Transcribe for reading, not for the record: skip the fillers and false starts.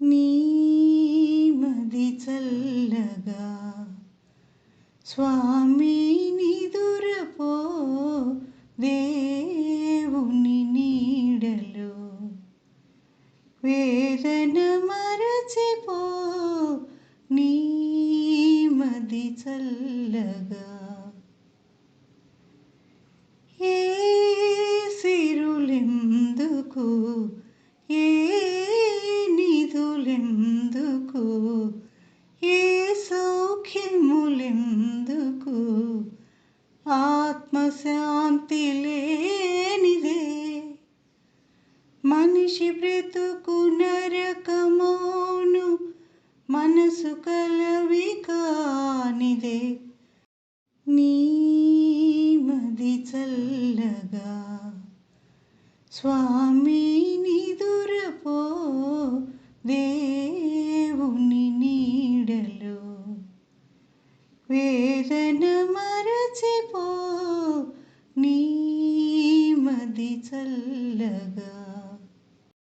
నీమది చల్లగా స్వామి నిదురపో దేవుని నీడలో వేదన మరచిపో నీమది చల్లగా ఏ సిరులెందుకు ఏ నిధులెందుకు ఏ సౌఖ్యములెందుకు ఆత్మశాంతి లేనిదే మనిషి బ్రతుకు నరకమౌను మనసు కలవి కానిదే నీమది చల్లగా స్వామి నిదురపో దేవుని నీడలో వేదన మరచిపో నీమది చల్లగా